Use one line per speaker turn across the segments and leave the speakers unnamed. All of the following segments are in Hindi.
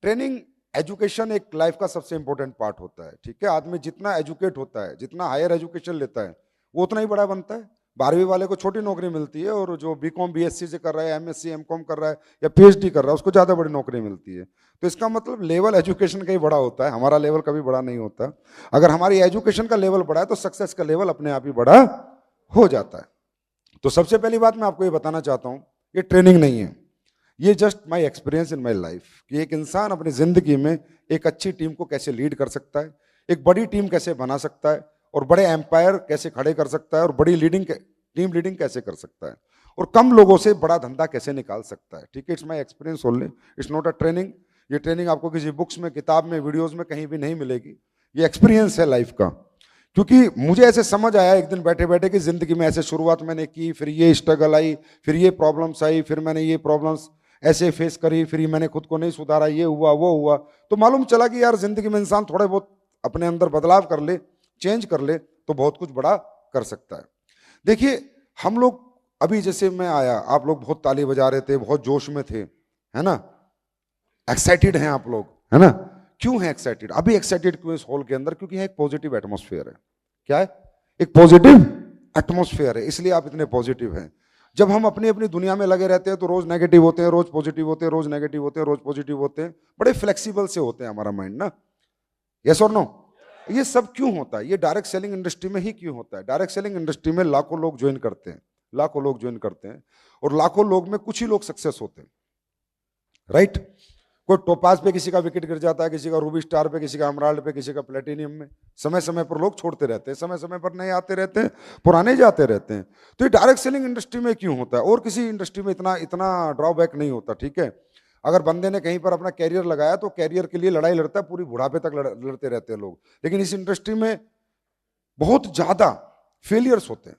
ट्रेनिंग एजुकेशन एक लाइफ का सबसे इंपॉर्टेंट पार्ट होता है, ठीक है। आदमी जितना एजुकेट होता है, जितना हायर एजुकेशन लेता है, वो उतना ही बड़ा बनता है। 12वीं वाले को छोटी नौकरी मिलती है, और जो बीकॉम बीएससी से कर रहा है, एमएससी एमकॉम कर रहा है या पीएचडी कर रहा है, उसको ज़्यादा बड़ी नौकरी मिलती है। तो इसका मतलब लेवल एजुकेशन का ही बड़ा होता है, हमारा लेवल कभी बड़ा नहीं होता। अगर हमारी एजुकेशन का लेवल बड़ा है तो सक्सेस का लेवल अपने आप ही बड़ा हो जाता है। तो सबसे पहली बात मैं आपको ये बताना चाहता हूँ, ये ट्रेनिंग नहीं है, ये just my experience in my life कि एक इंसान अपनी जिंदगी में एक अच्छी टीम को कैसे लीड कर सकता है, एक बड़ी टीम कैसे बना सकता है, और बड़े एम्पायर कैसे खड़े कर सकता है, और बड़ी टीम लीडिंग कैसे कर सकता है, और कम लोगों से बड़ा धंधा कैसे निकाल सकता है। ठीक है, it's my experience only, it's not a training. ये ट्रेनिंग आपको किसी बुक्स में, किताब में, वीडियोज में कहीं भी नहीं मिलेगी। ये एक्सपीरियंस है लाइफ का। क्योंकि मुझे ऐसे समझ आया एक दिन बैठे बैठे कि जिंदगी में ऐसे शुरुआत मैंने की, फिर ये स्ट्रगल आई, फिर ये प्रॉब्लम्स आई, फिर मैंने ये प्रॉब्लम्स ऐसे फेस करी, फिर मैंने खुद को नहीं सुधारा, ये हुआ वो हुआ। तो मालूम चला कि यार जिंदगी में इंसान थोड़े बहुत अपने अंदर बदलाव कर ले, चेंज कर ले, तो बहुत कुछ बड़ा कर सकता है। देखिए, हम लोग अभी जैसे मैं आया, आप लोग बहुत ताली बजा रहे थे, बहुत जोश में थे, है ना, एक्साइटेड हैं आप लोग, है ना। क्यों है एक्साइटेड? अभी एक्साइटेड क्यों इस हॉल के अंदर? क्योंकि है एक पॉजिटिव एटमॉस्फेयर है। क्या है? एक पॉजिटिव एटमॉस्फेयर है, इसलिए आप इतने पॉजिटिव हैं। जब हम अपनी अपनी दुनिया में लगे रहते हैं तो रोज नेगेटिव होते हैं, रोज पॉजिटिव होते हैं, रोज नेगेटिव होते हैं, रोज पॉजिटिव होते हैं। बड़े फ्लेक्सिबल से होते हैं हमारा माइंड ना। यस और नो? ये सब क्यों होता है? ये डायरेक्ट सेलिंग इंडस्ट्री में ही क्यों होता है? डायरेक्ट सेलिंग इंडस्ट्री में लाखों लोग ज्वाइन करते हैं, लाखों लोग ज्वाइन करते हैं, और लाखों लोग में कुछ ही लोग सक्सेस होते हैं, राइट। कोई टोपाज पे किसी का विकेट गिर जाता है, किसी का रूबी स्टार पे, किसी का एमराल्ड पे, किसी का प्लेटिनियम में। समय समय पर लोग छोड़ते रहते हैं, समय समय पर नए आते रहते हैं, पुराने जाते रहते हैं। तो ये डायरेक्ट सेलिंग इंडस्ट्री में क्यों होता है? और किसी इंडस्ट्री में इतना इतना ड्रॉबैक नहीं होता, ठीक है। अगर बंदे ने कहीं पर अपना कैरियर लगाया तो कैरियर के लिए लड़ाई लड़ता है, पूरी बुढ़ापे तक लड़ते रहते हैं लोग। लेकिन इस इंडस्ट्री में बहुत ज्यादा फेलियर्स होते हैं,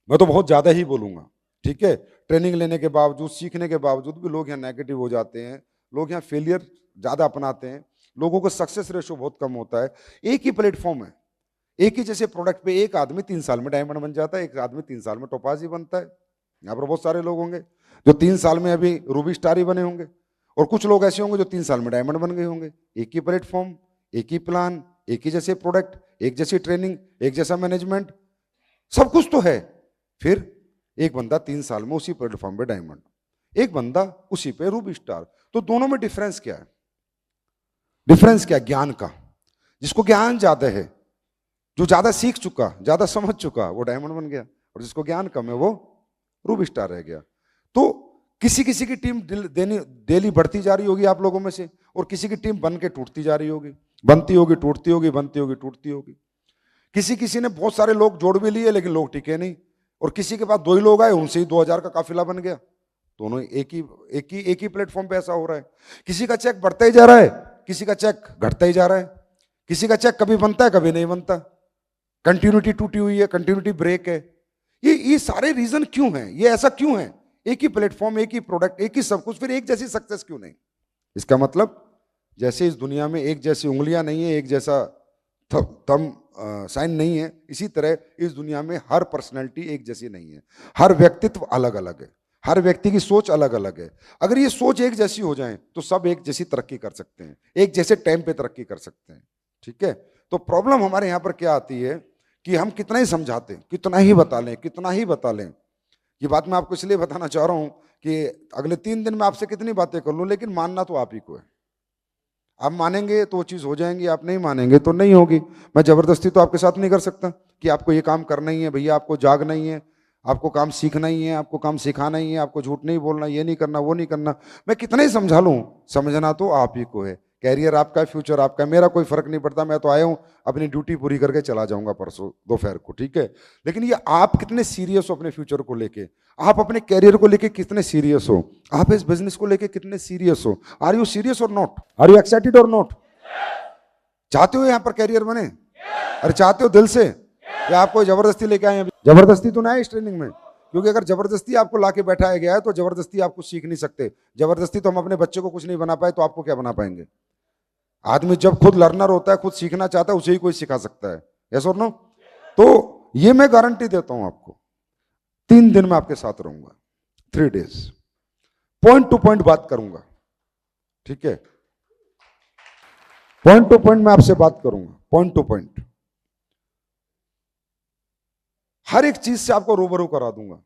मैं तो बहुत ज्यादा ही बोलूंगा, ठीक है। ट्रेनिंग लेने के बावजूद, सीखने के बावजूद भी लोग यहाँ नेगेटिव हो जाते हैं, लोग यहाँ फेलियर ज्यादा अपनाते हैं, लोगों को सक्सेस रेशो बहुत कम होता है। एक ही प्लेटफॉर्म है, एक ही जैसे प्रोडक्ट पे एक आदमी 3 साल में डायमंड बन जाता है, एक आदमी 3 साल में टोपाज ही बनता है। यहाँ पर बहुत सारे लोग होंगे जो 3 साल में अभी रूबी स्टार ही बने होंगे, और कुछ लोग ऐसे होंगे जो 3 साल में डायमंड बन गए होंगे। एक ही प्लेटफॉर्म, एक ही प्लान, एक ही जैसे प्रोडक्ट, एक जैसी ट्रेनिंग, एक जैसा मैनेजमेंट, सब कुछ तो है। फिर एक बंदा 3 साल में उसी प्लेटफॉर्म पे डायमंड, एक बंदा उसी पे रूबी स्टार। तो दोनों में डिफरेंस क्या है? डिफरेंस क्या? ज्ञान का। जिसको ज्ञान ज्यादा है, जो ज्यादा सीख चुका, ज्यादा समझ चुका, वो डायमंड बन गया, और जिसको ज्ञान कम है वो रूबी स्टार रह गया। तो किसी किसी की टीम डेली बढ़ती जा रही होगी आप लोगों में से, और किसी की टीम बन के टूटती जा रही होगी, बनती होगी, टूटती होगी, बनती होगी, टूटती होगी। किसी किसी ने बहुत सारे लोग जोड़ भी लिए, लेकिन लोग टिके नहीं, और किसी के पास 2 ही लोग आए, उनसे ही 2000 का काफिला बन गया। दोनों एक ही प्लेटफॉर्म पे ऐसा हो रहा है। किसी का चेक बढ़ता ही जा रहा है, किसी का चेक घटता ही जा रहा है, किसी का चेक कभी बनता है, कभी नहीं बनता, कंटिन्यूटी टूटी हुई है, कंटिन्यूटी ब्रेक है। ये सारे रीजन क्यों हैं? ये ऐसा क्यों है? एक ही प्लेटफॉर्म, एक ही प्रोडक्ट, एक ही सब कुछ, फिर एक जैसी सक्सेस क्यों नहीं? इसका मतलब जैसे इस दुनिया में एक जैसी उंगलियां नहीं है, एक जैसा थंब साइन नहीं है, इसी तरह इस दुनिया में हर पर्सनैलिटी एक जैसी नहीं है, हर व्यक्तित्व अलग अलग है, हर व्यक्ति की सोच अलग अलग है। अगर ये सोच एक जैसी हो जाए तो सब एक जैसी तरक्की कर सकते हैं, एक जैसे टाइम पे तरक्की कर सकते हैं, ठीक है। तो प्रॉब्लम हमारे यहाँ पर क्या आती है कि हम कितना ही समझाते, कितना ही बता लें, कितना ही बता लें। ये बात मैं आपको इसलिए बताना चाह रहा हूं कि अगले 3 दिन में आपसे कितनी बातें कर लूं, लेकिन मानना तो आप ही को है। आप मानेंगे तो वो चीज़ हो जाएंगी, आप नहीं मानेंगे तो नहीं होगी। मैं जबरदस्ती तो आपके साथ नहीं कर सकता कि आपको ये काम करना ही है भैया, आपको जागना ही है, आपको काम सीखना ही है, आपको काम सिखाना ही है, आपको झूठ नहीं बोलना, ये नहीं करना, वो नहीं करना। मैं कितना ही समझा लूँ, समझना तो आप ही को है। कैरियर आपका है, फ्यूचर आपका है, मेरा कोई फर्क नहीं पड़ता। मैं तो आया हूँ, अपनी ड्यूटी पूरी करके चला जाऊंगा परसों दोपहर को, ठीक है। लेकिन ये आप कितने सीरियस हो अपने फ्यूचर को लेके, आप अपने कैरियर को लेके कितने सीरियस हो, आप इस बिजनेस को लेके कितने सीरियस हो? आर यू सीरियस और नॉट? आर यू एक्साइटेड और नॉट? चाहते हो यहाँ पर कैरियर बने? अरे चाहते हो दिल से, या आपको जबरदस्ती लेके आए? जबरदस्ती तो ना है इस ट्रेनिंग में, क्योंकि अगर जबरदस्ती आपको लाके बैठाया गया है तो जबरदस्ती आप कुछ सीख नहीं सकते। जबरदस्ती तो हम अपने बच्चे को कुछ नहीं बना पाए, तो आपको क्या बना पाएंगे? आदमी जब खुद लर्नर होता है, खुद सीखना चाहता है, उसे ही कोई सिखा सकता है। यस और नो? तो ये मैं गारंटी देता हूं आपको, 3 दिन में आपके साथ रहूंगा, 3 डेज, पॉइंट टू पॉइंट बात करूंगा, ठीक है। पॉइंट टू पॉइंट मैं आपसे बात करूंगा, पॉइंट टू पॉइंट, हर एक चीज से आपको रूबरू करा दूंगा,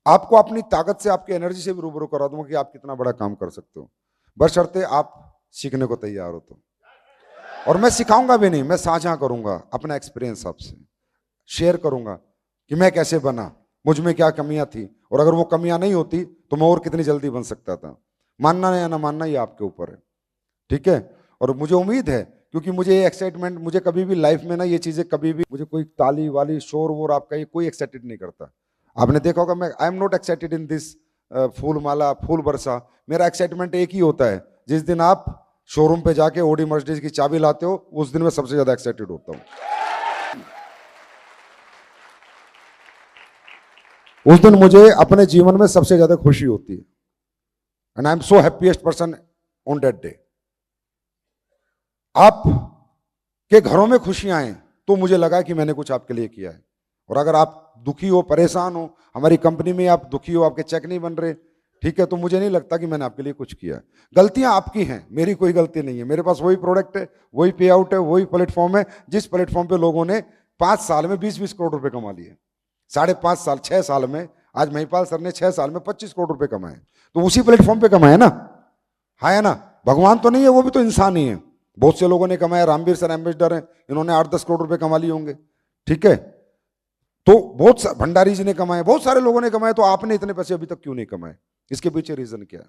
आपको अपनी ताकत से, आपकी एनर्जी से भी रूबरू करा दूंगा कि आप कितना बड़ा काम कर सकते हो, बशर्ते आप सीखने को तैयार हो तो। और मैं सिखाऊंगा भी नहीं, मैं साझा करूंगा अपना एक्सपीरियंस आपसे, शेयर करूंगा कि मैं कैसे बना, मुझ में क्या कमियां थी, और अगर वो कमियां नहीं होती तो मैं और कितनी जल्दी बन सकता था। मानना या ना मानना ये आपके ऊपर है, ठीक है। और मुझे उम्मीद है, क्योंकि मुझे ये एक्साइटमेंट, मुझे कभी भी लाइफ में ना ये चीजें, कभी भी मुझे कोई ताली वाली शोर वोर आपका ये कोई एक्साइटेड नहीं करता। आपने देखा होगा, मैं I am not excited in this फूल माला फूल बरसा। मेरा एक्साइटमेंट एक ही होता है, जिस दिन आप शोरूम पे जाके ऑडी मर्सिडीज की चाबी लाते हो, उस दिन मैं सबसे ज्यादा एक्साइटेड होता हूं। उस दिन मुझे अपने जीवन में सबसे ज्यादा खुशी होती है, and I am so happiest person on that day. आप के घरों में खुशियां आए तो मुझे लगा कि मैंने कुछ आपके लिए किया है। और अगर आप दुखी हो, परेशान हो, हमारी कंपनी में आप दुखी हो, आपके चेक नहीं बन रहे, ठीक है, तो मुझे नहीं लगता कि मैंने आपके लिए कुछ किया है। गलतियां आपकी हैं, मेरी कोई गलती नहीं है। मेरे पास वही प्रोडक्ट है, वही पे आउट है, वही प्लेटफॉर्म है जिस प्लेटफॉर्म पे लोगों ने 5 साल में 20-20 करोड़ रुपए कमा लिए, 5.5 साल 6 साल में। आज महिपाल सर ने 6 साल में 25 करोड़ रुपए कमाए, तो उसी प्लेटफॉर्म पे कमाए ना, है ना। भगवान तो नहीं है, वो भी तो इंसान ही है। बहुत से लोगों ने कमाया, रामवीर सर एम्बेसडर हैं, इन्होंने 8-10 करोड़ रुपए कमा लिए होंगे, ठीक है। तो बहुत भंडारी जी ने कमाए, बहुत सारे लोगों ने कमाए, तो आपने इतने पैसे अभी तक क्यों नहीं कमाए? इसके पीछे रीजन क्या है?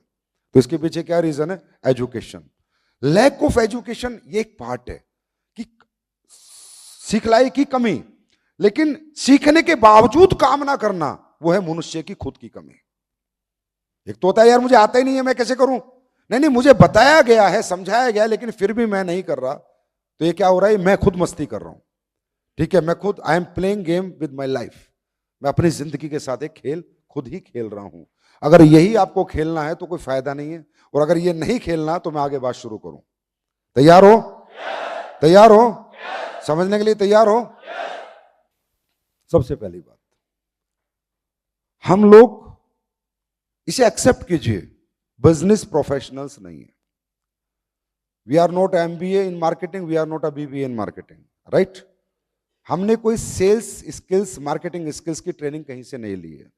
तो इसके पीछे क्या रीजन है? एजुकेशन। लैक ऑफ एजुकेशन ये एक पार्ट है कि सिखलाई की कमी, लेकिन सीखने के बावजूद काम ना करना, वो है मनुष्य की खुद की कमी। एक तो होता है यार मुझे आता ही नहीं है, मैं कैसे करूं? नहीं, मुझे बताया गया है, समझाया गया है, लेकिन फिर भी मैं नहीं कर रहा, तो ये क्या हो रहा है? मैं खुद मस्ती कर रहा हूं, ठीक है। मैं खुद, I am playing game with my life. मैं अपनी जिंदगी के साथ एक खेल खुद ही खेल रहा हूं। अगर यही आपको खेलना है तो कोई फायदा नहीं है, और अगर ये नहीं खेलना तो मैं आगे बात शुरू करूं। तैयार हो? तैयार हो? समझने के लिए तैयार हो? सबसे पहली बात, हम लोग इसे एक्सेप्ट कीजिए, बिजनेस प्रोफेशनल्स नहीं है। We are not MBA in marketing, we are not a BBA in marketing, right. हमने कोई सेल्स स्किल्स, मार्केटिंग स्किल्स की ट्रेनिंग कहीं से नहीं ली है।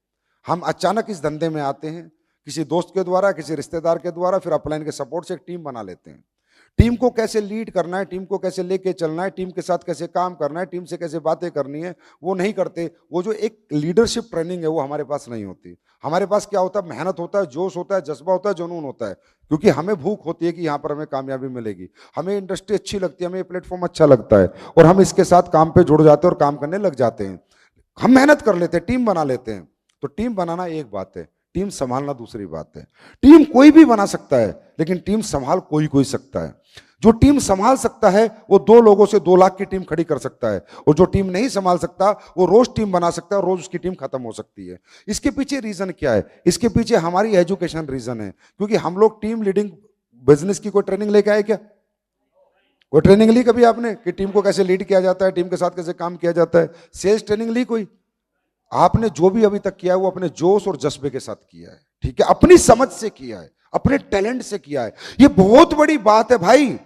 हम अचानक इस धंधे में आते हैं, किसी दोस्त के द्वारा, किसी रिश्तेदार के द्वारा, फिर अपलाइन के सपोर्ट से एक टीम बना लेते हैं। टीम को कैसे लीड करना है, टीम को कैसे लेके चलना है, टीम के साथ कैसे काम करना है, टीम से कैसे बातें करनी है, वो नहीं करते। वो जो एक लीडरशिप ट्रेनिंग है वो हमारे पास नहीं होती। हमारे पास क्या होता है? मेहनत होता है, जोश होता है, जज्बा होता है, जुनून होता है, क्योंकि हमें भूख होती है कि यहाँ पर हमें कामयाबी मिलेगी, हमें इंडस्ट्री अच्छी लगती है, हमें ये प्लेटफॉर्म अच्छा लगता है, और हम इसके साथ काम पे जुड़ जाते हैं और काम करने लग जाते हैं। हम मेहनत कर लेते हैं, टीम बना लेते हैं। तो टीम बनाना एक बात है, टीम संभालना दूसरी बात है। टीम कोई भी बना सकता है, लेकिन टीम संभाल कोई कोई सकता है। जो टीम संभाल सकता है वो 2 लोगों से 2 लाख की टीम खड़ी कर सकता है, और जो टीम नहीं संभाल सकता वो रोज टीम बना सकता है, और रोज उसकी टीम खत्म हो सकती है। इसके पीछे रीजन क्या है? इसके पीछे हमारी एजुकेशन रीजन है, क्योंकि हम लोग टीम लीडिंग बिजनेस की कोई ट्रेनिंग लेके आए क्या? कोई ट्रेनिंग ली कभी आपने कि टीम को कैसे लीड किया जाता है, टीम के साथ कैसे काम किया जाता है? सेल्स ट्रेनिंग ली कोई? आपने जो भी अभी तक किया है वो अपने जोश और जज्बे के साथ किया है, ठीक है, अपनी समझ से किया है, अपने टैलेंट से किया है। ये बहुत बड़ी बात है भाई।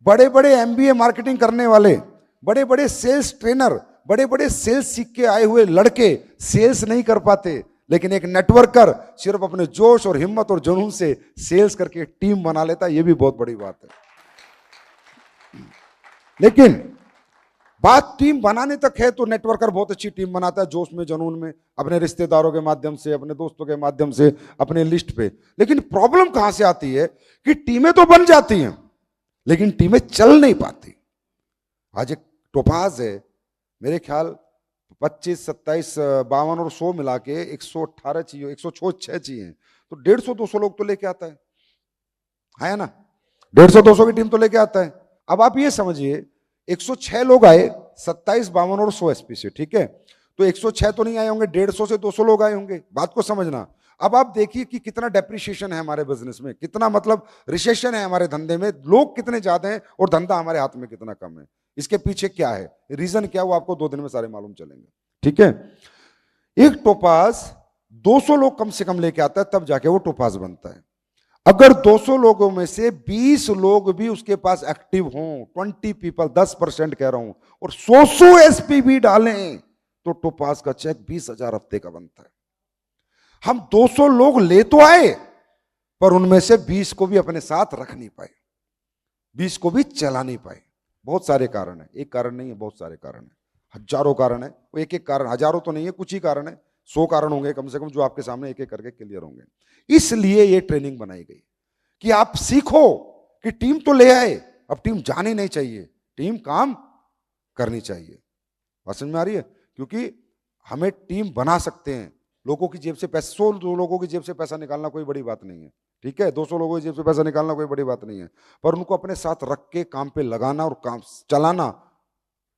बड़े बड़े MBA मार्केटिंग करने वाले, बड़े बड़े सेल्स ट्रेनर, बड़े बड़े सेल्स सीख के आए हुए लड़के सेल्स नहीं कर पाते, लेकिन एक नेटवर्कर सिर्फ अपने जोश और हिम्मत और जुनून से सेल्स करके टीम बना लेता है। ये भी बहुत बड़ी बात है। लेकिन बात टीम बनाने तक है तो नेटवर्कर बहुत अच्छी टीम बनाता है, जोश में, जुनून में, अपने रिश्तेदारों के माध्यम से, अपने दोस्तों के माध्यम से, अपने लिस्ट पे। लेकिन प्रॉब्लम कहां से आती है कि टीमें तो बन जाती हैं, लेकिन टीमें चल नहीं पाती। आज एक टोपाज है, मेरे ख्याल 25, 27, 52 और 100 मिला के 118 चाहिए, 106 चाहिए, तो 150-200 लोग तो लेके आता है ना? 150-200 की टीम तो लेके आता है। अब आप ये समझिए, 106 लोग आए, 27, 52 और 100 SP से, ठीक है, तो 106 तो नहीं आए होंगे, 150 से 200 लोग आए होंगे। बात को समझना। अब आप देखिए कि कितना डेप्रिसिएशन है हमारे बिजनेस में, कितना मतलब रिसेशन है हमारे धंधे में, लोग कितने ज्यादा हैं और धंधा हमारे हाथ में कितना कम है। इसके पीछे क्या है, रीजन क्या, वो आपको 2 दिन में सारे मालूम चलेंगे, ठीक है। एक टोपाज 200 लोग कम से कम लेके आता है, तब जाके वो टोपाज बनता है। अगर 200 लोगों में से 20 लोग भी उसके पास एक्टिव हों, 20 पीपल, 10% कह रहा हूं, और 100 एसपी भी डालें, तो टोपाज का चेक 20,000 हफ्ते का बनता है। हम 200 लोग ले तो आए, पर उनमें से 20 को भी अपने साथ रख नहीं पाए, 20 को भी चला नहीं पाए। बहुत सारे कारण है, एक कारण नहीं है, बहुत सारे कारण है, हजारों कारण है। वो एक एक कारण, हजारों तो नहीं है, कुछ ही कारण है, 100 कारण होंगे कम से कम, जो आपके सामने एक एक करके क्लियर होंगे। इसलिए ये ट्रेनिंग बनाई गई कि आप सीखो कि टीम तो ले आए, अब टीम जानी नहीं चाहिए, टीम काम करनी चाहिए। बात समझ में आ रही है? क्योंकि हमें टीम बना सकते हैं, लोगों की जेब से पैसा, 100 लोगों की जेब से पैसा निकालना कोई बड़ी बात नहीं है, ठीक है, 200 लोगों की जेब से पैसा निकालना कोई बड़ी बात नहीं है, पर उनको अपने साथ रख के काम पे लगाना और काम चलाना,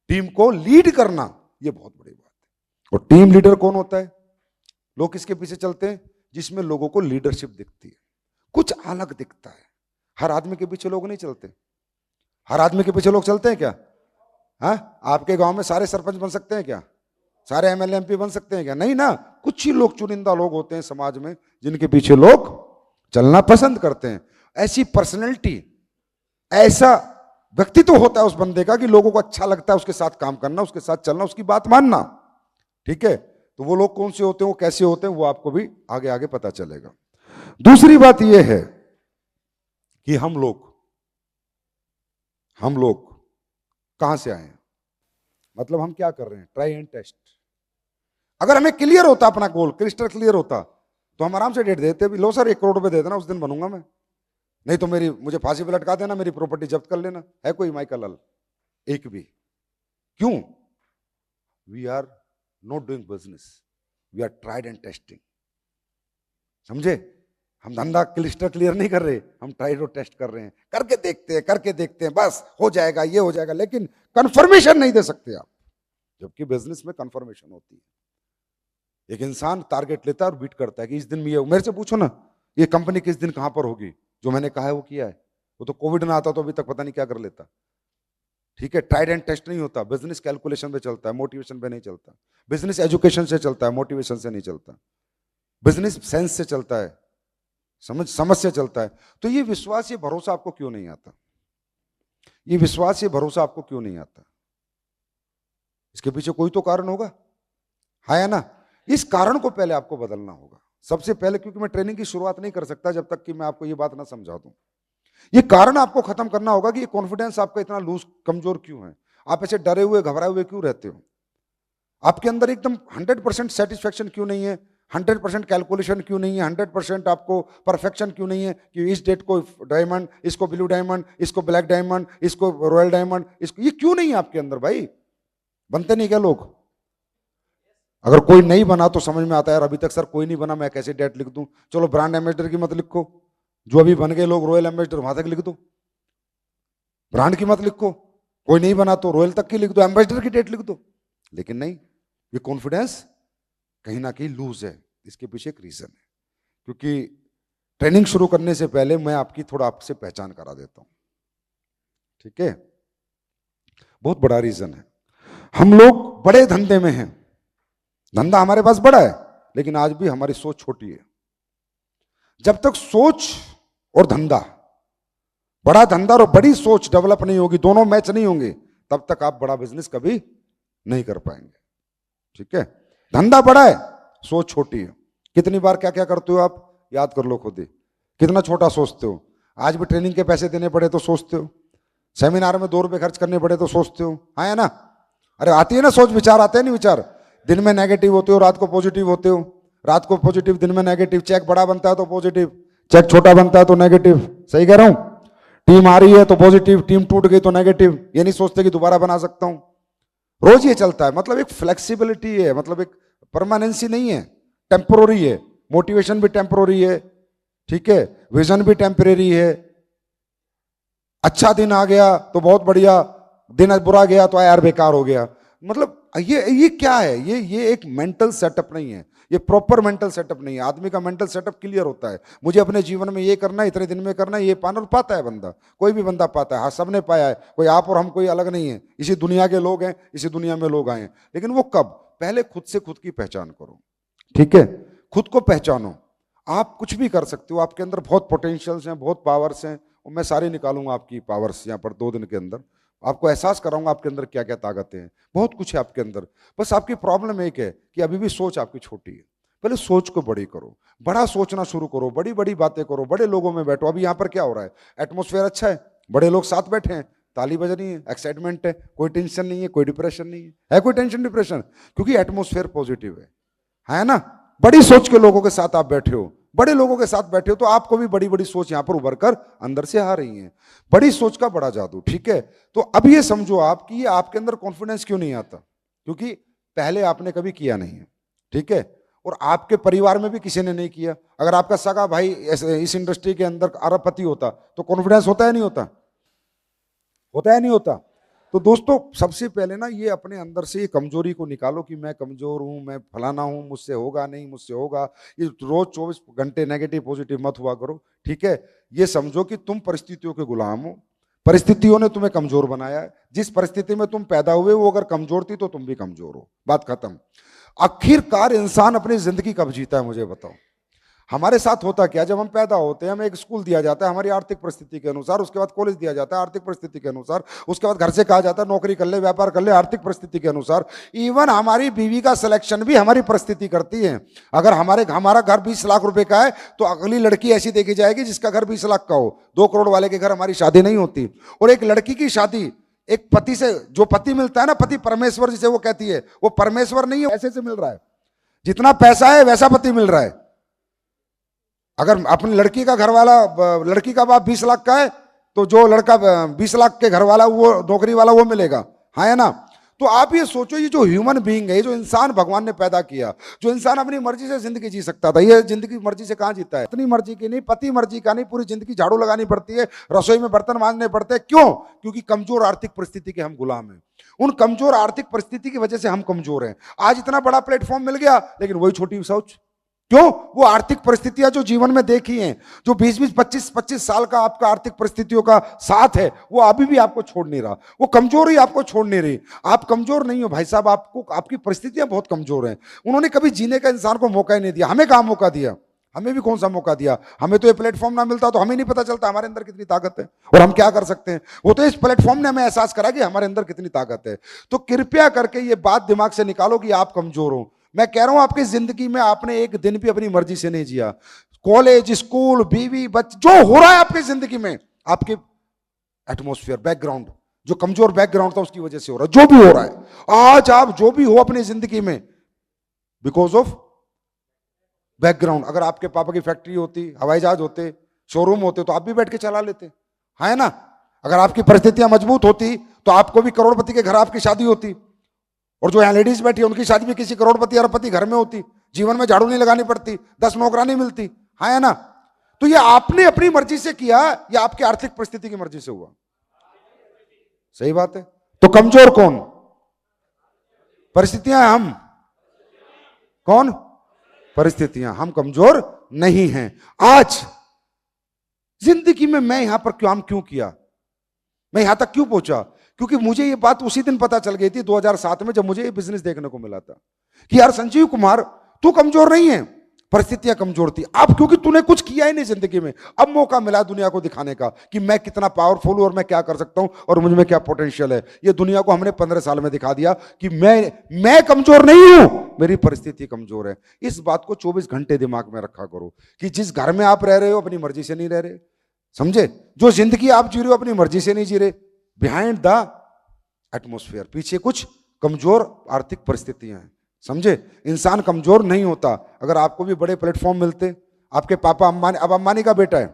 टीम को लीड करना, ये बहुत बड़ी बात है। और टीम लीडर कौन होता है? लोग किसके पीछे चलते हैं? जिसमें लोगों को लीडरशिप दिखती है, कुछ अलग दिखता है। हर आदमी के पीछे लोग नहीं चलते। हर आदमी के पीछे लोग चलते हैं क्या? हाँ, आपके गांव में सारे सरपंच बन सकते हैं क्या? सारे एमएलए एमपी बन सकते हैं क्या? नहीं ना। कुछ ही लोग, चुनिंदा लोग होते हैं समाज में, जिनके पीछे लोग चलना पसंद करते हैं। ऐसी पर्सनैलिटी, ऐसा व्यक्तित्व होता है उस बंदे का कि लोगों को अच्छा लगता है उसके साथ काम करना, उसके साथ चलना, उसकी बात मानना, ठीक है। तो वो लोग कौन से होते हैं, वो कैसे होते हैं, वो आपको भी आगे आगे पता चलेगा। दूसरी बात यह है कि हम लोग कहां से आए हैं, मतलब हम क्या कर रहे हैं, ट्राई एंड टेस्ट। अगर हमें क्लियर होता, अपना गोल क्रिस्टल क्लियर होता, तो हम आराम से डेट देते भी, लो सर 1 करोड़ रुपए दे देना, उस दिन बनूंगा मैं, नहीं तो मुझे फांसी पे लटका देना, मेरी प्रॉपर्टी जब्त कर लेना। है कोई माइकल अल? एक भी। क्यों? We are not doing business, we are tried and testing. समझे? हम धंधा क्लिस्टर क्लियर नहीं कर रहे, हम ट्राइड और टेस्ट कर रहे हैं, करके देखते हैं, बस हो जाएगा, ये हो जाएगा, लेकिन कंफर्मेशन नहीं दे सकते आप, जबकि बिजनेस में कंफर्मेशन होती है। एक इंसान टारगेट लेता है और बीट करता है कि इस दिन में ये, मेरे से पूछो ना, ये कंपनी किस दिन कहां पर होगी, जो मैंने कहा है वो किया है। वो तो कोविड ना आता तो अभी तक पता नहीं क्या कर लेता, ठीक है। ट्राइड एंड टेस्ट नहीं होता। बिजनेस कैलकुलेशन पे चलता है, मोटिवेशन पे नहीं चलता। बिजनेस एजुकेशन से चलता है, मोटिवेशन से नहीं चलता। बिजनेस सेंस से चलता है, समझ से चलता है। तो ये विश्वास, ये भरोसा आपको क्यों नहीं आता? ये विश्वास, ये भरोसा आपको क्यों नहीं आता? इसके पीछे कोई तो कारण होगा, है ना? इस कारण को पहले आपको बदलना होगा सबसे पहले, क्योंकि मैं ट्रेनिंग की शुरुआत नहीं कर सकता जब तक कि मैं आपको ये बात ना समझा दूं। ये कारण आपको खत्म करना होगा कि ये कॉन्फिडेंस आपका इतना लूज, कमजोर क्यों है? आप ऐसे डरे हुए, घबराए हुए क्यों रहते हो? आपके अंदर एकदम 100% सेटिस्फेक्शन क्यों नहीं है? 100% कैलकुलेशन क्यों नहीं है? 100% आपको परफेक्शन क्यों नहीं है कि इस डेट को डायमंड, इसको ब्लू डायमंड, इसको ब्लैक डायमंड, इसको रॉयल डायमंड, इसको, ये क्यों नहीं है आपके अंदर भाई? बनते नहीं क्या लोग? अगर कोई नहीं बना तो समझ में आता है यार, अभी तक सर कोई नहीं बना, मैं कैसे डेट लिख दूं? चलो ब्रांड एम्बेसडर की मत लिखो, जो अभी बन गए लोग रॉयल एम्बेसडर, वहां तक लिख दो। ब्रांड की मत लिखो, कोई नहीं बना तो रॉयल तक की लिख दो, एम्बेसडर की डेट लिख दो। लेकिन नहीं, ये कॉन्फिडेंस कहीं ना कहीं लूज है। इसके पीछे एक रीजन है, क्योंकि ट्रेनिंग शुरू करने से पहले मैं आपकी थोड़ा आपसे पहचान करा देता हूं, ठीक है? बहुत बड़ा रीजन है। हम लोग बड़े धंधे में हैं, धंधा हमारे पास बड़ा है, लेकिन आज भी हमारी सोच छोटी है। जब तक सोच और धंधा, बड़ा धंधा और बड़ी सोच डेवलप नहीं होगी, दोनों मैच नहीं होंगे, तब तक आप बड़ा बिजनेस कभी नहीं कर पाएंगे, ठीक है? धंधा बड़ा है, सोच छोटी है। कितनी बार क्या क्या करते हो आप, याद कर लो खुद ही, कितना छोटा सोचते हो। आज भी ट्रेनिंग के पैसे देने पड़े तो सोचते हो, सेमिनार में 2 रुपए खर्च करने पड़े तो सोचते हो, है ना? अरे आती है ना सोच, विचार आते हैं नहीं विचार? दिन में नेगेटिव होते हो, रात को पॉजिटिव होते हो, रात को पॉजिटिव, दिन में नेगेटिव। चेक बड़ा बनता है तो पॉजिटिव, चेक छोटा बनता है तो नेगेटिव। सही कह रहा हूं? टीम आ रही है तो पॉजिटिव, टीम टूट गई तो नेगेटिव। ये नहीं सोचते कि दोबारा बना सकता हूं। रोज ये चलता है, मतलब एक फ्लेक्सिबिलिटी है, मतलब एक परमानेंसी नहीं है, टेम्पोररी है। मोटिवेशन भी टेम्पोररी है, ठीक है, विजन भी टेम्परेरी है। अच्छा दिन आ गया तो बहुत बढ़िया, दिन बुरा गया तो यार बेकार हो गया। मतलब ये क्या है? ये एक मेंटल सेटअप नहीं है, ये प्रॉपर मेंटल सेटअप नहीं है। आदमी का मेंटल सेटअप क्लियर होता है, मुझे अपने जीवन में ये करना है, इतने दिन में करना है, ये पाना, और पाता है बंदा। कोई भी बंदा पाता है, हाँ सबने पाया है, कोई आप और हम कोई अलग नहीं है, इसी दुनिया के लोग हैं, इसी दुनिया में लोग आए हैं। लेकिन वो कब? पहले खुद से खुद की पहचान करो, ठीक है? खुद को पहचानो, आप कुछ भी कर सकते हो, आपके अंदर बहुत पोटेंशियल्स हैं, बहुत पावर्स हैं, और मैं सारे निकालूंगा आपकी पावर्स यहाँ पर 2 दिन के अंदर। आपको एहसास कराऊंगा आपके अंदर क्या क्या ताकतें हैं, बहुत कुछ है आपके अंदर। बस आपकी प्रॉब्लम एक है कि अभी भी सोच आपकी छोटी है। पहले सोच को बड़ी करो, बड़ा सोचना शुरू करो, बड़ी बड़ी बातें करो, बड़े लोगों में बैठो। अभी यहाँ पर क्या हो रहा है, एटमोस्फेयर अच्छा है, बड़े लोग साथ बैठे हैं, ताली बज रही है, एक्साइटमेंट है, कोई टेंशन नहीं है, कोई डिप्रेशन नहीं है कोई टेंशन डिप्रेशन? क्योंकि एटमोस्फेयर पॉजिटिव है ना। बड़ी सोच के लोगों के साथ आप बैठे हो, बड़े लोगों के साथ बैठे हो, तो आपको भी बड़ी बड़ी सोच यहां पर उभर कर अंदर से आ रही है। बड़ी सोच का बड़ा जादू, ठीक है। तो अब ये समझो आप कि ये आपके अंदर कॉन्फिडेंस क्यों नहीं आता, क्योंकि पहले आपने कभी किया नहीं है, ठीक है, और आपके परिवार में भी किसी ने नहीं किया। अगर आपका सगा भाई इस इंडस्ट्री के अंदर अरबपति होता तो कॉन्फिडेंस होता है नहीं होता? होता है नहीं होता? तो दोस्तों सबसे पहले ना ये अपने अंदर से ये कमजोरी को निकालो कि मैं कमजोर हूं, मैं फलाना हूं, मुझसे होगा नहीं, मुझसे होगा। ये रोज 24 घंटे नेगेटिव पॉजिटिव मत हुआ करो, ठीक है। ये समझो कि तुम परिस्थितियों के गुलाम हो, परिस्थितियों ने तुम्हें कमजोर बनाया है। जिस परिस्थिति में तुम पैदा हुए वो अगर कमजोर थी तो तुम भी कमजोर हो, बात खत्म। आखिरकार इंसान अपनी जिंदगी कब जीता है मुझे बताओ? हमारे साथ होता क्या, जब हम पैदा होते हैं हमें एक स्कूल दिया जाता है हमारी आर्थिक परिस्थिति के अनुसार, उसके बाद कॉलेज दिया जाता है आर्थिक परिस्थिति के अनुसार, उसके बाद घर से कहा जाता है नौकरी कर ले, व्यापार कर ले, आर्थिक परिस्थिति के अनुसार। इवन हमारी बीवी का सिलेक्शन भी हमारी परिस्थिति करती है। अगर हमारा घर 20 लाख रुपए का है तो अगली लड़की ऐसी देखी जाएगी जिसका घर 20 लाख का हो। 2 करोड़ वाले के घर हमारी शादी नहीं होती। और एक लड़की की शादी एक पति से, जो पति मिलता है ना, पति परमेश्वर जिसे वो कहती है, वो परमेश्वर नहीं है, पैसे से मिल रहा है। जितना पैसा है वैसा पति मिल रहा है। अगर अपनी लड़की का घर वाला, लड़की का बाप 20 लाख का है तो जो लड़का 20 लाख के घर वाला, वो नौकरी वाला, वो मिलेगा, हाँ है ना। तो आप ये सोचो, ये जो ह्यूमन बीइंग है, ये जो इंसान भगवान ने पैदा किया, जो इंसान अपनी मर्जी से जिंदगी जी सकता था, ये जिंदगी मर्जी से कहां जीता है? अपनी मर्जी की नहीं, पति मर्जी का नहीं, पूरी जिंदगी झाड़ू लगानी पड़ती है, रसोई में बर्तन मांजने पड़ते हैं। क्यों? क्योंकि कमजोर आर्थिक परिस्थिति के हम गुलाम हैं। उन कमजोर आर्थिक परिस्थिति की वजह से हम कमजोर हैं। आज इतना बड़ा प्लेटफॉर्म मिल गया लेकिन वही छोटी सोच। क्यों? वो आर्थिक परिस्थितियां जो जीवन में देखी हैं, जो 20-20, 25-25 साल का आपका आर्थिक परिस्थितियों का साथ है, वो अभी भी आपको छोड़ नहीं रहा। वो कमजोरी आपको छोड़ नहीं रही। आप कमजोर नहीं हो भाई साहब, आपको आपकी परिस्थितियां बहुत कमजोर हैं। उन्होंने कभी जीने का इंसान को मौका ही नहीं दिया। हमें कहां मौका दिया? हमें भी कौन सा मौका दिया? हमें तो ये प्लेटफॉर्म ना मिलता तो हमें नहीं पता चलता हमारे अंदर कितनी ताकत है और हम क्या कर सकते हैं। वो तो इस प्लेटफॉर्म ने हमें एहसास करा कि हमारे अंदर कितनी ताकत है। तो कृपया करके ये बात दिमाग से निकालो कि आप कमजोर हो। मैं कह रहा हूं आपकी जिंदगी में आपने एक दिन भी अपनी मर्जी से नहीं जिया। कॉलेज, स्कूल, बीवी, बच्चे, जो हो रहा है आपकी जिंदगी में, आपके एटमोस्फेयर, बैकग्राउंड, जो कमजोर बैकग्राउंड था उसकी वजह से हो रहा है। जो भी हो रहा है आज, आप जो भी हो अपनी जिंदगी में, बिकॉज ऑफ बैकग्राउंड। अगर आपके पापा की फैक्ट्री होती, हवाई जहाज होते, शोरूम होते, तो आप भी बैठ के चला लेते, है ना। अगर आपकी परिस्थितियां मजबूत होती तो आपको भी करोड़पति के घर आपकी शादी होती, और जो यहां लेडीज बैठी है उनकी शादी भी किसी करोड़पति अरबपति घर में होती। जीवन में झाड़ू नहीं लगानी पड़ती, 10 नौकरानी मिलती, है ना। तो ये आपने अपनी मर्जी से किया या आपकी आर्थिक परिस्थिति की मर्जी से हुआ? सही बात है। तो कमजोर कौन? परिस्थितियां। हम कौन? परिस्थितियां। हम कमजोर नहीं हैं। आज जिंदगी में मैं यहां पर क्यों किया, मैं यहां तक क्यों पहुंचा? क्योंकि मुझे ये बात उसी दिन पता चल गई थी 2007 में, जब मुझे ये बिजनेस देखने को मिला था कि यार संजीव कुमार, तू कमजोर नहीं है, परिस्थितियां कमजोर थी। अब क्योंकि तूने कुछ किया ही नहीं जिंदगी में, अब मौका मिला दुनिया को दिखाने का कि मैं कितना पावरफुल हूं और मैं क्या कर सकता हूं और मुझ में क्या पोटेंशियल है। ये दुनिया को हमने 15 साल में दिखा दिया कि मैं कमजोर नहीं हूं, मेरी परिस्थिति कमजोर है। इस बात को 24 घंटे दिमाग में रखा करो कि जिस घर में आप रह रहे हो अपनी मर्जी से नहीं रह रहे, समझे। जो जिंदगी आप जी रहे हो अपनी मर्जी से नहीं जी रहे। बिहाइंड द एटमोस्फेयर, पीछे कुछ कमजोर आर्थिक परिस्थितियां हैं, समझे। इंसान कमजोर नहीं होता। अगर आपको भी बड़े प्लेटफॉर्म मिलते, आपके पापा अंबानी, अब अंबानी का बेटा है,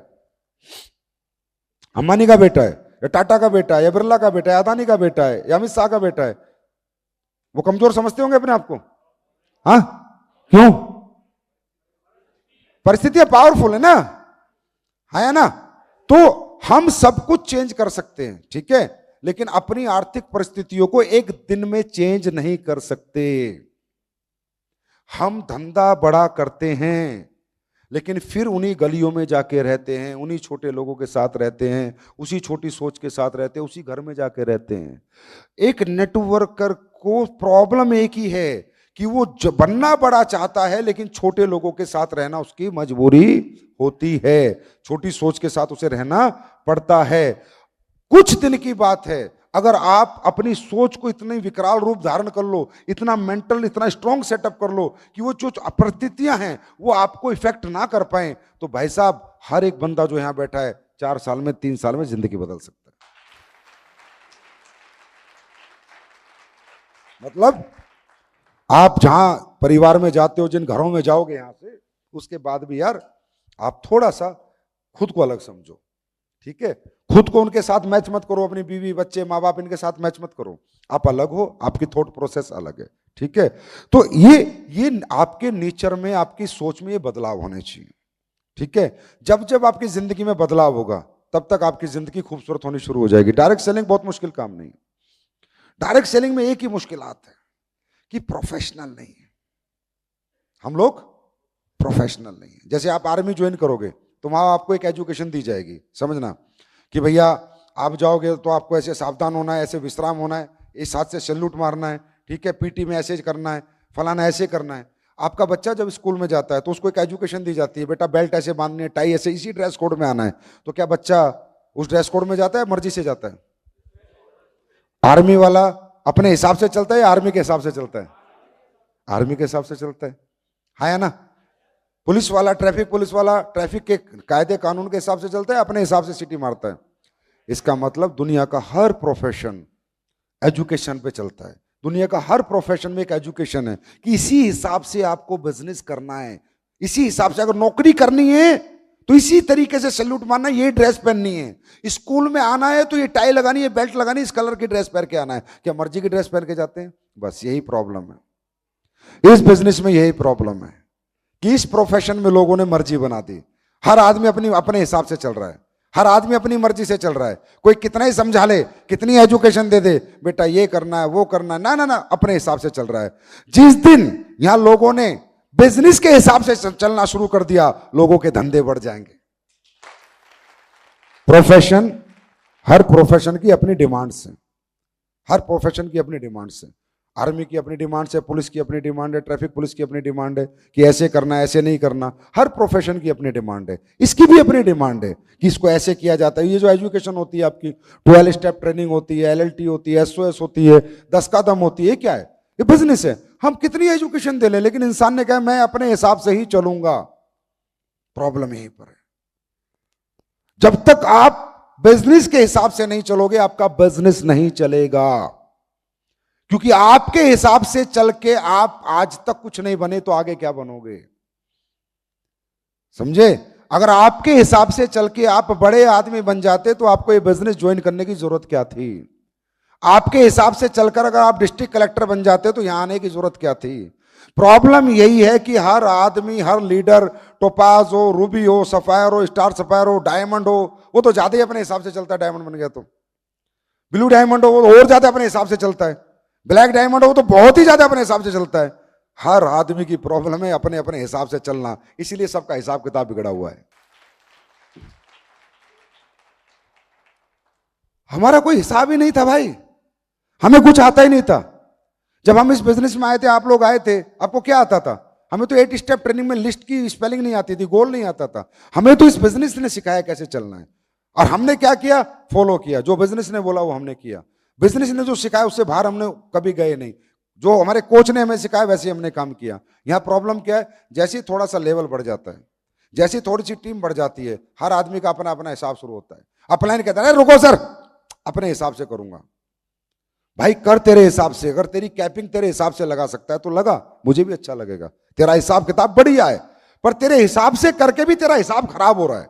अंबानी का बेटा है, या टाटा का बेटा है, या बिरला का बेटा है, अदानी का बेटा है, या अमित शाह का बेटा है, वो कमजोर समझते होंगे अपने आप को? हाँ, क्यों? परिस्थितियां पावरफुल है ना, है ना। तो हम सब कुछ चेंज कर सकते हैं, ठीक है, लेकिन अपनी आर्थिक परिस्थितियों को एक दिन में चेंज नहीं कर सकते। हम धंधा बड़ा करते हैं लेकिन फिर उन्हीं गलियों में जाके रहते हैं, उन्हीं छोटे लोगों के साथ रहते हैं, उसी छोटी सोच के साथ रहते हैं, उसी घर में जाके रहते हैं। एक नेटवर्कर को प्रॉब्लम एक ही है कि वो बनना बड़ा चाहता है लेकिन छोटे लोगों के साथ रहना उसकी मजबूरी होती है, छोटी सोच के साथ उसे रहना पड़ता है। कुछ दिन की बात है, अगर आप अपनी सोच को इतनी विकराल रूप धारण कर लो, इतना मेंटल, इतना स्ट्रॉन्ग सेटअप कर लो कि वो जो परिस्थितियां हैं वो आपको इफेक्ट ना कर पाए, तो भाई साहब हर एक बंदा जो यहां बैठा है 4 साल में, 3 साल में जिंदगी बदल सकता है। मतलब आप जहां परिवार में जाते हो, जिन घरों में जाओगे यहां से, उसके बाद भी यार आप थोड़ा सा खुद को अलग समझो, ठीक है? खुद को उनके साथ मैच मत करो, अपनी बीवी बच्चे माँ बाप इनके साथ मैच मत करो। आप अलग हो, आपकी थॉट प्रोसेस अलग है, ठीक है? तो ये आपके नेचर में, आपकी सोच में ये बदलाव होने चाहिए, ठीक है? जब जब आपकी जिंदगी में बदलाव होगा तब तक आपकी जिंदगी खूबसूरत होनी शुरू हो जाएगी। डायरेक्ट सेलिंग बहुत मुश्किल काम नहीं है। डायरेक्ट सेलिंग में एक ही मुश्किलात है कि प्रोफेशनल नहीं है, हम लोग प्रोफेशनल नहीं है। जैसे आप आर्मी ज्वाइन करोगे तो वहां आपको एक एजुकेशन दी जाएगी, समझना कि भैया आप जाओगे तो आपको ऐसे सावधान होना है, ऐसे विश्राम होना है, इस हाथ से सैल्यूट मारना है, ठीक है? पीटी में ऐसे करना है, फलाना ऐसे करना है। आपका बच्चा जब स्कूल में जाता है तो उसको एक एजुकेशन दी जाती है, बेटा बेल्ट ऐसे बांधनी है, टाई ऐसे, इसी ड्रेस कोड में आना है। तो क्या बच्चा उस ड्रेस कोड में जाता है, मर्जी से जाता है? आर्मी वाला अपने हिसाब से चलता है या आर्मी के हिसाब से चलता है? आर्मी के हिसाब से चलता है या ना? पुलिस वाला, ट्रैफिक पुलिस वाला ट्रैफिक के कायदे कानून के हिसाब से चलता है, अपने हिसाब से सीटी मारता है। इसका मतलब दुनिया का हर प्रोफेशन एजुकेशन पे चलता है। दुनिया का हर प्रोफेशन में एक एजुकेशन है कि इसी हिसाब से आपको बिजनेस करना है, इसी हिसाब से अगर नौकरी करनी है तो इसी तरीके से सैल्यूट मारना है, ये ड्रेस पहननी है। स्कूल में आना है तो ये टाई लगानी है, बेल्ट लगानी है, इस कलर की ड्रेस पहन के आना है। क्या मर्जी की ड्रेस पहन के जाते हैं? बस यही प्रॉब्लम है इस बिजनेस में, यही प्रॉब्लम है कि इस प्रोफेशन में लोगों ने मर्जी बना दी। हर आदमी अपने हिसाब से चल रहा है, हर आदमी अपनी मर्जी से चल रहा है। कोई कितना ही समझा ले, कितनी एजुकेशन दे दे, बेटा ये करना है वो करना है, ना ना ना, अपने हिसाब से चल रहा है। जिस दिन यहां लोगों ने बिजनेस के हिसाब से चलना शुरू कर दिया, लोगों के धंधे बढ़ जाएंगे। प्रोफेशन, हर प्रोफेशन की अपनी डिमांड्स हैं, हर प्रोफेशन की अपनी डिमांड्स हैं। आर्मी की अपनी डिमांड्स है, पुलिस की अपनी डिमांड है, ट्रैफिक पुलिस की अपनी डिमांड है कि ऐसे करना है, ऐसे नहीं करना। हर प्रोफेशन की अपनी डिमांड है, इसकी भी अपनी डिमांड है कि इसको ऐसे किया जाता है। ये जो एजुकेशन होती है आपकी, 12 स्टेप ट्रेनिंग होती है, LLT होती है, SOS होती है, 10 कदम होती है, क्या है? ये बिजनेस है। हम कितनी एजुकेशन दे लें, लेकिन इंसान ने कहा मैं अपने हिसाब से ही चलूंगा। प्रॉब्लम यहीं पर है। जब तक आप बिजनेस के हिसाब से नहीं चलोगे, आपका बिजनेस नहीं चलेगा। क्योंकि आपके हिसाब से चल के आप आज तक कुछ नहीं बने तो आगे क्या बनोगे? समझे? अगर आपके हिसाब से चल के आप बड़े आदमी बन जाते तो आपको ये बिजनेस ज्वाइन करने की जरूरत क्या थी? आपके हिसाब से चलकर अगर आप डिस्ट्रिक्ट कलेक्टर बन जाते तो यहां आने की जरूरत क्या थी? प्रॉब्लम यही है कि हर आदमी, हर लीडर, टोपाज हो, रूबी हो, सफायर हो, स्टार सफायर हो, डायमंड हो, वो तो ज्यादा ही अपने हिसाब से चलता है। डायमंड बन गया तो ब्लू डायमंड हो, वो तो और ज्यादा अपने हिसाब से चलता है। ब्लैक डायमंड हो तो बहुत ही ज्यादा अपने हिसाब से चलता है। हर आदमी की प्रॉब्लम है अपने अपने हिसाब से चलना, इसीलिए सबका हिसाब किताब बिगड़ा हुआ है। हमारा कोई हिसाब ही नहीं था भाई, हमें कुछ आता ही नहीं था। जब हम इस बिजनेस में आए थे, आप लोग आए थे, आपको क्या आता था? हमें तो 8 स्टेप ट्रेनिंग में लिस्ट की स्पेलिंग नहीं आती थी, गोल नहीं आता था। हमें तो इस बिजनेस ने सिखाया कैसे चलना है, और हमने क्या किया? फॉलो किया। जो बिजनेस ने बोला वो हमने किया। बिजनेस ने जो सिखाया उससे बाहर हमने कभी गए नहीं। जो हमारे कोच ने हमें सिखाया वैसे हमने काम किया। यहां प्रॉब्लम क्या है? जैसे ही थोड़ा सा लेवल बढ़ जाता है, जैसी थोड़ी सी टीम बढ़ जाती है, हर आदमी का अपना अपना हिसाब शुरू होता है। अपलाइन कहता है रुको सर, अपने हिसाब से करूंगा। भाई कर तेरे हिसाब से, अगर तेरी कैपिंग तेरे हिसाब से लगा सकता है तो लगा, मुझे भी अच्छा लगेगा। तेरा हिसाब किताब बढ़िया है, पर तेरे हिसाब से करके भी तेरा हिसाब खराब हो रहा है।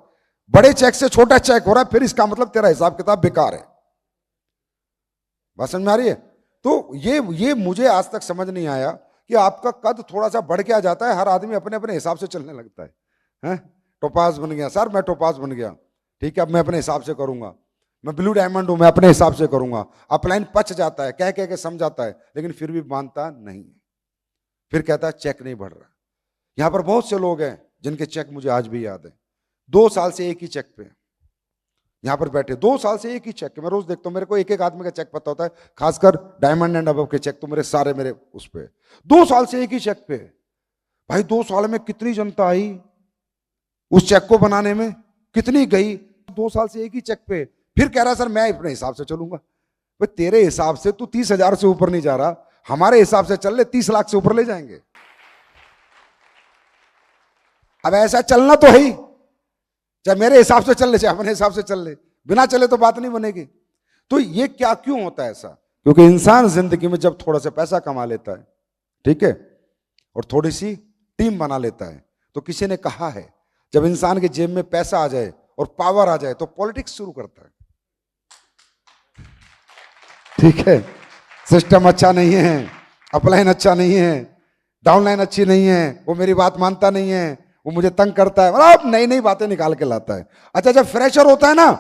बड़े चेक से छोटा चेक हो रहा है, फिर इसका मतलब तेरा हिसाब किताब बेकार है। बात समझ में आ रही है? तो ये मुझे आज तक समझ नहीं आया कि आपका कद थोड़ा सा बढ़ के आ जाता है, हर आदमी अपने अपने हिसाब से चलने लगता है। हैं? टोपाज बन गया सर, मैं टोपाज बन गया, ठीक है, अब मैं अपने हिसाब से करूंगा। मैं ब्लू डायमंड हूं, मैं अपने हिसाब से करूंगा। अपलाइन पच जाता है, कह के समझाता है, लेकिन फिर भी मानता नहीं। फिर कहता है चेक नहीं बढ़ रहा। यहां पर बहुत से लोग हैं जिनके चेक मुझे आज भी याद है, 2 साल से एक ही चेक पे, यहां पर बैठे 2 साल से एक ही चेक, मैं रोज देखता हूं, मेरे को एक एक आदमी का चेक पता होता है, खासकर डायमंड एंड अबव के चेक तो मेरे सारे मेरे उस पे 2 साल से एक ही चेक पे। भाई 2 साल में कितनी जनता आई उस चेक को बनाने में, कितनी गई, 2 साल से एक ही चेक पे। फिर कह रहा सर मैं अपने हिसाब से चलूंगा। भाई तेरे हिसाब से तू 30,000 से ऊपर नहीं जा रहा, हमारे हिसाब से चल ले 30 लाख से ऊपर ले जाएंगे। अब ऐसा चलना तो है ही, चाहे मेरे हिसाब से चल ले चाहे अपने हिसाब से चल ले, बिना चले तो बात नहीं बनेगी। तो ये क्या क्यों होता है ऐसा? क्योंकि इंसान जिंदगी में जब थोड़ा सा पैसा कमा लेता है, ठीक है, और थोड़ी सी टीम बना लेता है, तो किसी ने कहा है जब इंसान के जेब में पैसा आ जाए और पावर आ जाए तो पॉलिटिक्स शुरू करता है। ठीक है, सिस्टम अच्छा नहीं है, अपलाइन अच्छा नहीं है, डाउनलाइन अच्छी नहीं है, वो मेरी बात मानता नहीं है, वो मुझे तंग करता है, मतलब नई नई बातें निकाल के लाता है। अच्छा जब फ्रेशर होता है ना,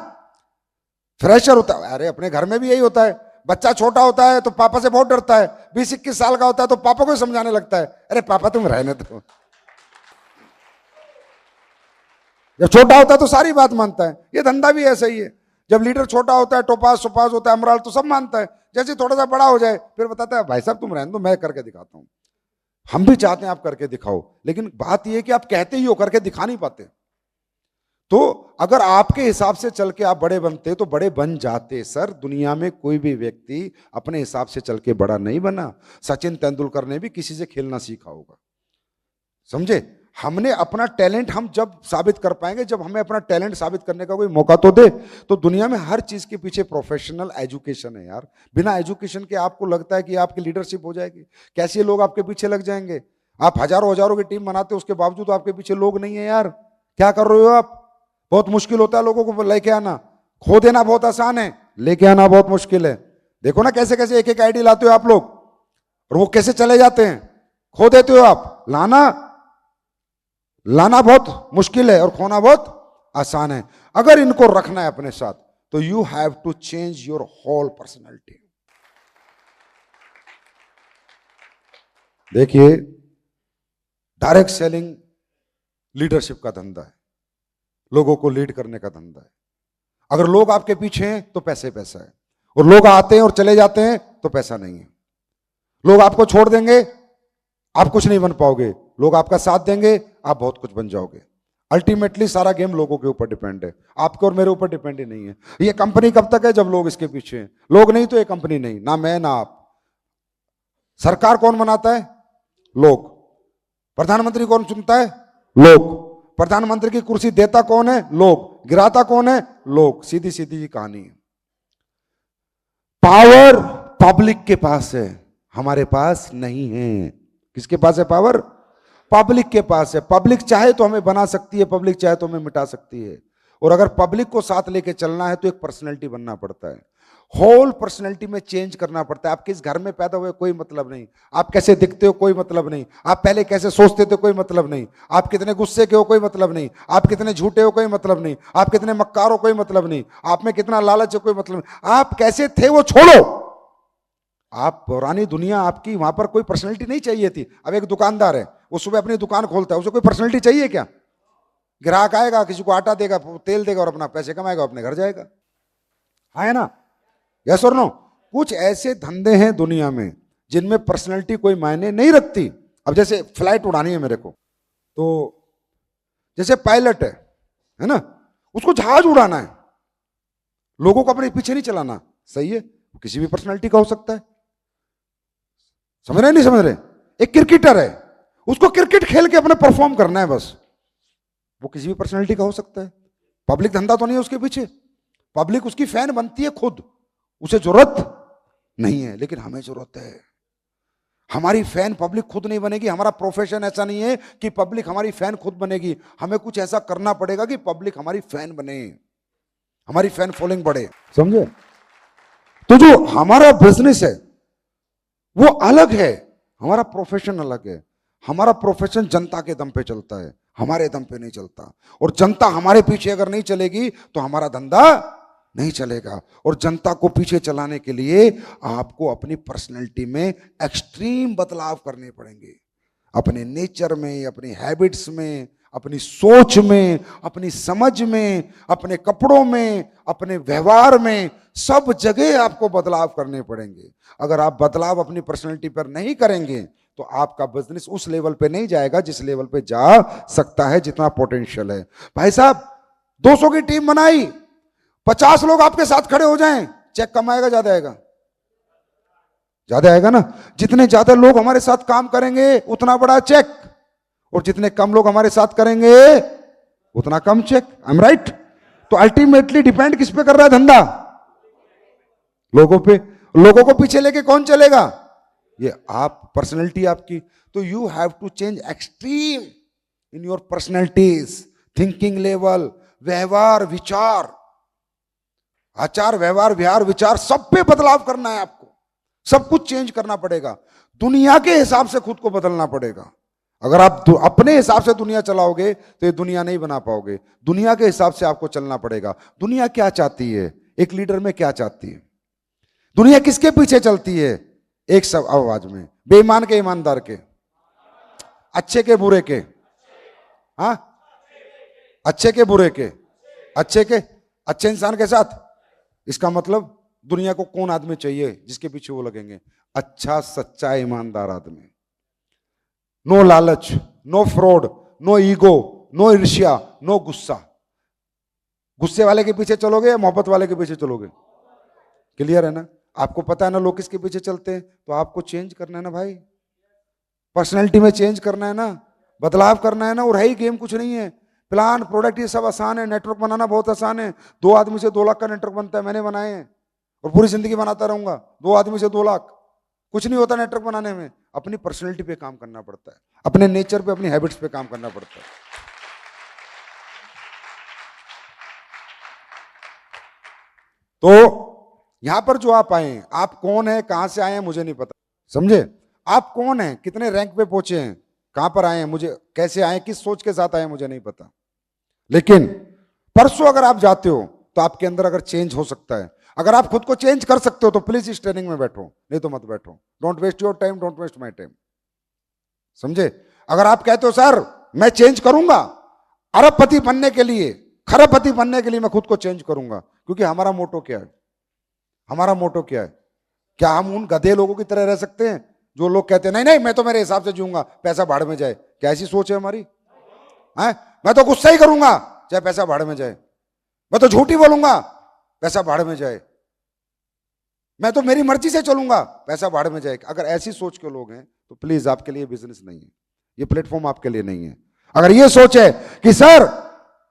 फ्रेशर होता है, अरे अपने घर में भी यही होता है, बच्चा छोटा होता है तो पापा से बहुत डरता है, 20-21 साल का होता है तो पापा को समझाने लगता है, अरे पापा तुम रहने दो। जब छोटा होता है तो सारी बात मानता है। ये धंधा भी ऐसा ही है, जब लीडर छोटा होता है, टोपास सोपास होता है, अमराल, तो सब मानता है। जैसे थोड़ा सा बड़ा हो जाए फिर बताता है भाई साहब तुम रहने दो, मैं करके दिखाता हूं। हम भी चाहते हैं आप करके दिखाओ, लेकिन बात यह कि आप कहते ही हो, करके दिखा नहीं पाते। तो अगर आपके हिसाब से चल के आप बड़े बनते तो बड़े बन जाते। सर दुनिया में कोई भी व्यक्ति अपने हिसाब से चल के बड़ा नहीं बना। सचिन तेंदुलकर ने भी किसी से खेलना सीखा होगा, समझे? हमने अपना टैलेंट हम जब साबित कर पाएंगे, जब हमें अपना टैलेंट साबित करने का कोई मौका तो दे। तो दुनिया में हर चीज के पीछे प्रोफेशनल एजुकेशन है यार। बिना एजुकेशन के आपको लगता है कि आपकी लीडरशिप हो जाएगी? कैसे लोग आपके पीछे लग जाएंगे? आप हजारों हजारों की टीम बनाते हो, उसके बावजूद आपके पीछे लोग नहीं है यार, क्या कर रहे हो आप? बहुत मुश्किल होता है लोगों को लेके आना। खो देना बहुत आसान है, लेके आना बहुत मुश्किल है। देखो ना कैसे कैसे एक एक आईडी लाते हो आप लोग, और वो कैसे चले जाते हैं। खो देते हो आप, लाना बहुत मुश्किल है और खोना बहुत आसान है। अगर इनको रखना है अपने साथ तो you have to change your whole personality. देखिए डायरेक्ट सेलिंग लीडरशिप का धंधा है, लोगों को लीड करने का धंधा है। अगर लोग आपके पीछे हैं तो पैसा है, और लोग आते हैं और चले जाते हैं तो पैसा नहीं है। लोग आपको छोड़ देंगे, आप कुछ नहीं बन पाओगे। लोग आपका साथ देंगे, आप बहुत कुछ बन जाओगे। अल्टीमेटली सारा गेम लोगों के ऊपर डिपेंड है, आपके और मेरे ऊपर डिपेंड ही नहीं है। ये कंपनी कब तक है? जब लोग इसके पीछे हैं। लोग नहीं तो ये कंपनी नहीं, ना मैं ना आप। सरकार कौन बनाता है? लोग। प्रधानमंत्री कौन चुनता है? लोग। प्रधानमंत्री की कुर्सी देता कौन है? लोग। गिराता कौन है? लोग। सीधी सीधी कहानी है। पावर पब्लिक के पास है, हमारे पास नहीं है। किसके पास है पावर? पब्लिक के पास है। पब्लिक चाहे तो हमें बना सकती है, पब्लिक चाहे तो हमें मिटा सकती है। और अगर पब्लिक को साथ लेके चलना है तो एक पर्सनैलिटी बनना पड़ता है, होल पर्सनैलिटी में चेंज करना पड़ता है। आप किस घर में पैदा हुए कोई मतलब नहीं, आप कैसे दिखते हो कोई मतलब नहीं, आप पहले कैसे सोचते थे कोई मतलब नहीं, आप कितने गुस्से के हो कोई मतलब नहीं, आप कितने झूठे हो कोई मतलब नहीं, आप कितने मक्कार हो कोई मतलब नहीं, आप में कितना लालच है कोई मतलब नहीं। आप कैसे थे वो छोड़ो, आप पुरानी दुनिया आपकी, वहां पर कोई पर्सनैलिटी नहीं चाहिए थी। अब एक दुकानदार है, वो सुबह अपनी दुकान खोलता है, उसे कोई पर्सनैलिटी चाहिए क्या? ग्राहक आएगा, किसी को आटा देगा, तेल देगा और अपना पैसे कमाएगा, अपने घर जाएगा। है ना? यस और नो? कुछ ऐसे धंधे हैं दुनिया में जिनमें पर्सनैलिटी कोई मायने नहीं रखती। अब जैसे फ्लाइट उड़ानी है मेरे को, तो जैसे पायलट है ना, उसको जहाज उड़ाना है, लोगों को अपने पीछे नहीं चलाना, सही है? किसी भी पर्सनैलिटी का हो सकता है। समझ रहे नहीं समझ रहे? एक क्रिकेटर है, उसको क्रिकेट खेल के अपने परफॉर्म करना है बस, वो किसी भी पर्सनैलिटी का हो सकता है। पब्लिक धंधा तो नहीं है उसके पीछे, पब्लिक उसकी फैन बनती है खुद, उसे जरूरत नहीं है, लेकिन हमें जरूरत है। हमारी फैन पब्लिक खुद नहीं बनेगी। हमारा प्रोफेशन ऐसा नहीं है कि पब्लिक हमारी फैन खुद बनेगी। हमें कुछ ऐसा करना पड़ेगा कि पब्लिक हमारी फैन बने, हमारी फैन फॉलोइंग बढ़े, समझे? तो जो हमारा बिजनेस है वो अलग है, हमारा प्रोफेशन अलग है। हमारा प्रोफेशन जनता के दम पे चलता है, हमारे दम पे नहीं चलता। और जनता हमारे पीछे अगर नहीं चलेगी तो हमारा धंधा नहीं चलेगा। और जनता को पीछे चलाने के लिए आपको अपनी पर्सनैलिटी में एक्सट्रीम बदलाव करने पड़ेंगे, अपने नेचर में, अपनी हैबिट्स में, अपनी सोच में, अपनी समझ में, अपने कपड़ों में, अपने व्यवहार में, सब जगह आपको बदलाव करने पड़ेंगे। अगर आप बदलाव अपनी पर्सनैलिटी पर नहीं करेंगे तो आपका बिजनेस उस लेवल पे नहीं जाएगा जिस लेवल पे जा सकता है, जितना पोटेंशियल है। भाई साहब 200 की टीम बनाई, 50 लोग आपके साथ खड़े हो जाएं, चेक कम आएगा ज्यादा आएगा? ज्यादा आएगा ना। जितने ज्यादा लोग हमारे साथ काम करेंगे उतना बड़ा चेक, और जितने कम लोग हमारे साथ करेंगे उतना कम चेक। I am right? तो अल्टीमेटली डिपेंड किस पे कर रहा है धंधा? लोगों पे। लोगों को पीछे लेके कौन चलेगा? ये आप, पर्सनैलिटी आपकी। तो you have to change extreme in your personalities, thinking level, व्यवहार, विचार, आचार, व्यवहार, विहार, विचार, सब पे बदलाव करना है आपको। सब कुछ चेंज करना पड़ेगा। दुनिया के हिसाब से खुद को बदलना पड़ेगा। अगर आप अपने हिसाब से दुनिया चलाओगे तो ये दुनिया नहीं बना पाओगे। दुनिया के हिसाब से आपको चलना पड़ेगा। दुनिया क्या चाहती है, एक लीडर में क्या चाहती है, दुनिया किसके पीछे चलती है? एक सब आवाज में, बेईमान के ईमानदार के, अच्छे के बुरे के, हाँ, अच्छे के बुरे के, अच्छे के अच्छे इंसान के साथ। इसका मतलब दुनिया को कौन आदमी चाहिए जिसके पीछे वो लगेंगे? अच्छा, सच्चा, ईमानदार आदमी। नो लालच, no fraud, no ego, no ईर्ष्या, नो गुस्सा। गुस्से वाले के पीछे चलोगे या मोहब्बत वाले के पीछे चलोगे? क्लियर है ना? आपको पता है ना लोग किसके पीछे चलते हैं। तो आपको चेंज करना है ना भाई, पर्सनैलिटी में चेंज करना है ना, बदलाव करना है ना। और है ही गेम कुछ नहीं है। प्लान, प्रोडक्ट, ये सब आसान है। नेटवर्क बनाना बहुत आसान है। 2 आदमी से 2 लाख का नेटवर्क बनता है, मैंने बनाए हैं और पूरी जिंदगी बनाता रहूंगा। 2 आदमी से 2 लाख, कुछ नहीं होता नेटवर्क बनाने में। अपनी पर्सनैलिटी पे काम करना पड़ता है, अपने नेचर पे, अपनी हैबिट्स पे काम करना पड़ता है। तो यहां पर जो आप आए, आप कौन है, कहां से आए हैं, मुझे नहीं पता। समझे? आप कौन हैं, कितने रैंक पे पहुंचे हैं, कहां पर आए हैं, मुझे कैसे आए, किस सोच के साथ आए हैं, मुझे नहीं पता। लेकिन परसों अगर आप जाते हो तो आपके अंदर अगर चेंज हो सकता है। अगर आप खुद को चेंज कर सकते हो तो प्लीज इस ट्रेनिंग में बैठो, नहीं तो मत बैठो। Don't waste your time, don't waste my time. समझे? अगर आप कहते हो सर मैं चेंज करूंगा, अरबपति बनने के लिए, खरबपति बनने के लिए मैं खुद को चेंज करूंगा, क्योंकि हमारा मोटो क्या है? हमारा मोटो क्या है? क्या हम उन गधे लोगों की तरह रह सकते हैं जो लोग कहते हैं नहीं नहीं मैं तो मेरे हिसाब से जीऊंगा, पैसा भाड़ में जाए? क्या ऐसी सोच है हमारी? है? मैं तो गुस्सा ही करूंगा चाहे पैसा भाड़ में जाए, मैं तो झूठी बोलूंगा पैसा भाड़ में जाए, मैं तो मेरी मर्जी से चलूंगा पैसा भाड़ में जाए। अगर ऐसी सोच के लोग हैं तो प्लीज आपके लिए बिजनेस नहीं है, ये प्लेटफॉर्म आपके लिए नहीं है। अगर ये सोच है कि सर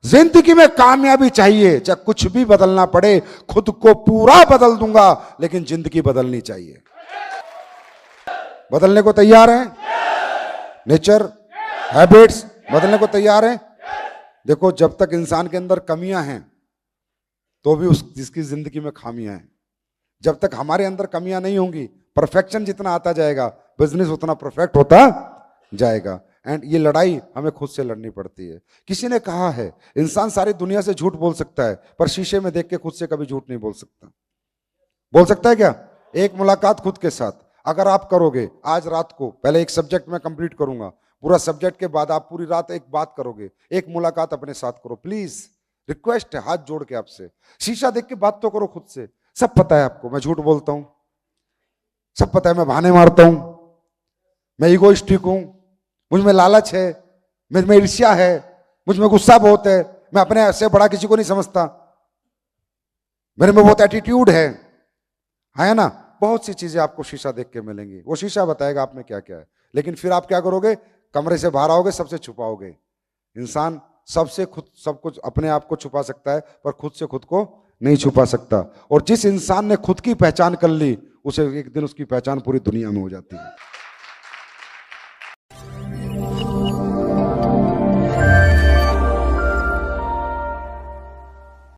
जिंदगी में कामयाबी चाहिए, चाहे कुछ भी बदलना पड़े, खुद को पूरा बदल दूंगा, लेकिन जिंदगी बदलनी चाहिए। बदलने को तैयार हैं? नेचर, हैबिट्स बदलने को तैयार हैं? देखो जब तक इंसान के अंदर कमियां हैं तो भी जिसकी जिंदगी में खामियां हैं। जब तक हमारे अंदर कमियां नहीं होंगी, परफेक्शन जितना आता जाएगा बिजनेस उतना परफेक्ट होता जाएगा। एंड ये लड़ाई हमें खुद से लड़नी पड़ती है। किसी ने कहा है इंसान सारी दुनिया से झूठ बोल सकता है पर शीशे में देख के खुद से कभी झूठ नहीं बोल सकता। बोल सकता है क्या? एक मुलाकात खुद के साथ अगर आप करोगे, आज रात को पहले एक सब्जेक्ट में कंप्लीट करूंगा, पूरा सब्जेक्ट के बाद आप पूरी रात एक बात करोगे, एक मुलाकात अपने साथ करो प्लीज। रिक्वेस्ट है हाथ जोड़ के आपसे, शीशा देख के बात तो करो खुद से। सब पता है आपको मैं झूठ बोलता हूं, सब पता है मैं बहाने मारता हूं, मैं ईगोइस्टिक हूं, मुझ में लालच है, मुझ में ईर्ष्या है, मुझ में गुस्सा बहुत है, मैं अपने से बड़ा किसी को नहीं समझता, मेरे में बहुत एटीट्यूड है ना। बहुत सी चीजें आपको शीशा देख के मिलेंगी, वो शीशा बताएगा आप में क्या क्या है। लेकिन फिर आप क्या करोगे? कमरे से बाहर आओगे, सबसे छुपाओगे। इंसान सबसे खुद सब कुछ अपने आप को छुपा सकता है पर खुद से खुद को नहीं छुपा सकता। और जिस इंसान ने खुद की पहचान कर ली उसे एक दिन उसकी पहचान पूरी दुनिया में हो जाती है।